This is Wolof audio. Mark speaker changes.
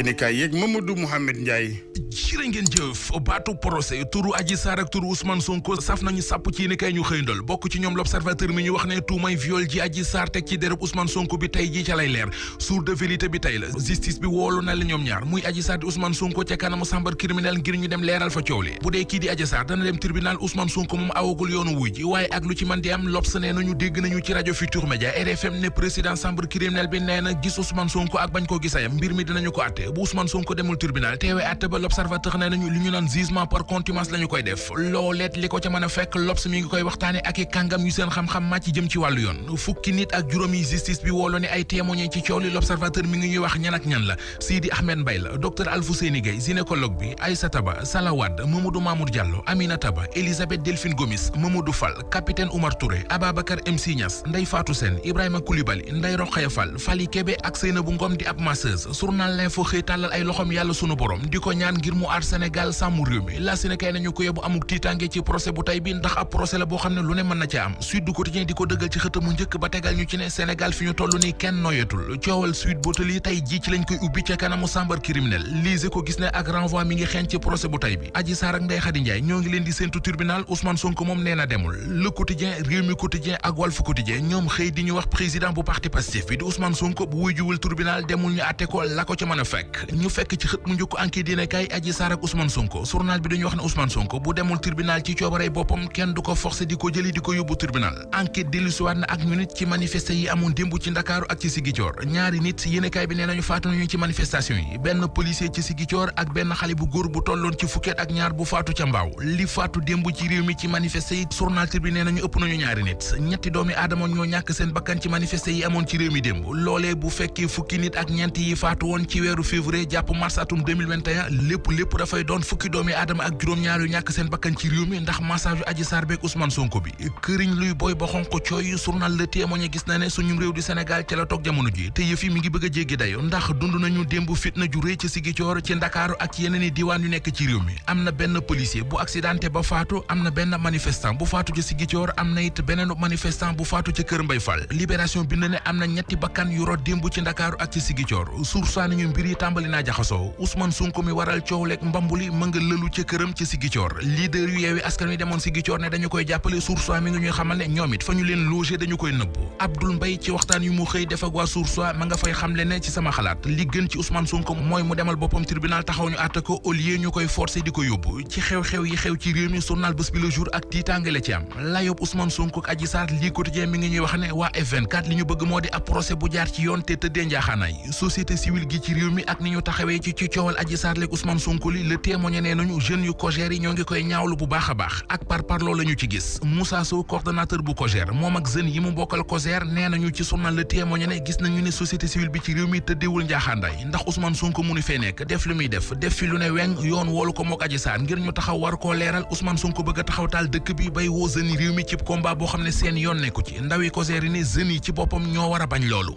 Speaker 1: yéenekaay yeeg Mamadou Mouhamed Ndiaye.
Speaker 2: jërë ngeen jëf baatu procès turu Adji Sarr ak turu Ousmane Sonko saf nañu sàpp ci yéenekaay ñu xëyndal bokk ci ñoom l'Observateur mi ñu wax ne tuumay viol ji Adji Sarr teg ci dereb Ousmane Sonko bi tey ji ca lay leer source de vérité bi tey la justice bi woolu na la ñoom ñaar muy Adji Sarr di Ousmane Sonko ca kanamu chambre criminelle ngir ñu dem leeral fa coow li bu dee kii di Adji Sarr dana dem tribunal Ousmane Sonko moom awagul yoonu wuy ji waaye ak lu ci mën di am L'Obs nee nañu dégg nañu ci rajo Futur Média RFM ne président chambre criminelle bi nee na gis Ousmane Sonko ak bañ ko gisayam mbir mi dinañu ko àtte bu Ousmane Sonko demul tribunal teewee àtte ba L'Observateur nee nañu li ñu naan jugement par contumace lañu koy def looleet li ko ca mën a fekk L'Obs mi ngi koy waxtaane ak i kàngam yu seen xam-xam màcc jëm ci wàllu yoon fukki nit ak juróom yi justice bi wooloo ne ay témoins ci coow li L'Observateur mi ngi ñuy wax ñan ak ñan la Sidi Ahmed Mbaye la docteur Alfousseyni Gaye gynécologue bi Aïssata Ba Salawad Mamadou Mamour Diallo Aminata Ba Elisabeth Delphine Gomis Mamadou Fall capitaine Oumar Touré Ababacar MC Niass Ndeye Fatou Sène Ibrahima Koulibaly Ndeye Rokhaya Fall Fally Kébé ak Seynabou Ngom di ab masseuse journal L'Info xëy tàllal ay loxom yàlla sunu borom di ko ñaan ngir mu aar Sénégal sàmm réew mi la Sénégal nañu ko yóbbu amuk tiitange ci procès bu tey bi ndax ab procès la boo xam ne lu ne mën na ca am Sud du Quotidien di ko dëggal ci xëtamu njëkk ba tegal ñu ci ne Sénégal fi ñu toll nii kenn noyetul coowal Sweet Beauté yi tey jii ci lañ koy ubbi ca kanamu chambre criminelle lise ko gis ne ak renvoi mi ngi xeeñ ci procès bu tey bi Adji Sarr ak Ndeye Khady Ndiaye ñoo ngi leen di séntu tribunal Ousmane Sonko moom nee na demul Le Quotidien Rewmi Quotidien ak Walf Quotidien ñoom xëy di ñu wax président bu parti Pastef bi di Ousmane Sonko bu wuy juwul tribunal demul ñu àtte ko la ko ca mën a fekk ñu fekk ci xët mu njëkk enquête dina kay Adji Sarr ak Ousmane Sonko journal bi dañu wax ne Ousmane Sonko bu demul tribunal ci coobarey boppam kenn du ko forcé di ko jëli di ko yóbbu tribunal enquête dellusiwaat na ak ñu nit ci manifesté yi amoon démb ci Ndakaaru ak ci Ziguinchor ñaari nit yéenekaay bi nee nañu faatu nañu ci manifestation yi benn policier ci Ziguinchor ak benn xale bu góor bu tolloon ci fukket ak ñaar bu faatu ca Mbaaw li faatu démb ci réew mi ci manifesté yi journal bi nee nañu ëpp nañu ñaari nit ñetti doomi aadama ñoo ñàkk seen bakkan ci manifesté yi amoon ci réew mi démb loolee bu fekkee fukki nit ak ñeent yi faatu woon ci weeru février jàpp mars atum 2021 lépp dafay doon fukki doomi aadama ak juróom-ñaar yu ñàkk seen bakkan ci réew mi ndax massage yu Adji Sarr beeg Ousmane Sonko bi këriñ luy boy ba xonq cooy journal Le Témoin gis na ne suñu réew di Sénégal ci la toog jamono ji te yëf yi mi ngi bëgg a jéggi dayo ndax dund nañu démb fitna ju rëy ci Ziguinchor ci Ndakaaru ak yeneen i diwaan yu nekk ci réew mi am na benn policier bu accidenté ba faatu am na benn manifestant bu faatu ci Ziguinchor am na it beneen manifestant bu faatu ci Kër Mbay Fall Libération bind ne am na ñetti bakkan yu rot démb ci Ndakaaru ak ci Ziguinchor source nañu mbir yi tàmbali naa jaxasoo Ousmane Sonko mi waral coow leeg mbambuli mën nga lëlu ca këram ci Ziguinchor leader yu Yewwi Askan Wi demoon Ziguinchor ne dañu koy jàppale source mi ngi ñuy xamal ne ñoom it fa ñu leen loger dañu koy nëbb Abdoul Mbaye ci waxtaan yu mu xëy def ak waa source ma nga fay xamle ne ci sama xalaat li gën ci Ousmane Sonko mooy mu demal boppam tribunal taxaw ñu àtte ko au lieu ñu koy forcer di ko yóbbu ci xew-xew yi xew ci réew mi journal Bës Bi Le Jour ak tiitaange la ci am la yóbbu Ousmane Sonko ak Adji Sarr lii Quotidien mi ngi ñuy wax ne waa F24 li ñu bëgg moo di ab procès bu jaar ci yoon te tëddee njaaxaanaay société civile gi ci réew mi ak ni ñu taxawee ci coowal Adji Sarr leeg Ousmane Sonko li Le Témoin nee nañu jeunes yu COJER yi ñoo ngi koy ñaawlu bu baax a baax ak parparloo la ñu ci gis Moussa Sow coordonnateur bu COJER moom ak jeunes yi mu bokkal COJER nee nañu ci journal Le Témoin ne gis nañu ne société civile bi ci réew mi tëddeewul njaaxaandaay ndax Ousmane Sonko munu fee nekk def lu muy def fi lu ne weng yoon woolu ko mook Adji Sarr ngir ñu taxaw war koo leeral Ousmane Sonko bëgg a taxaw taal dëkk bi bay woo jeunes yi réew mi ci combat boo xam ne seen yoon nekku ci ndawi COJER yi ne jeunes yi ci boppam ñoo war a bañ loolu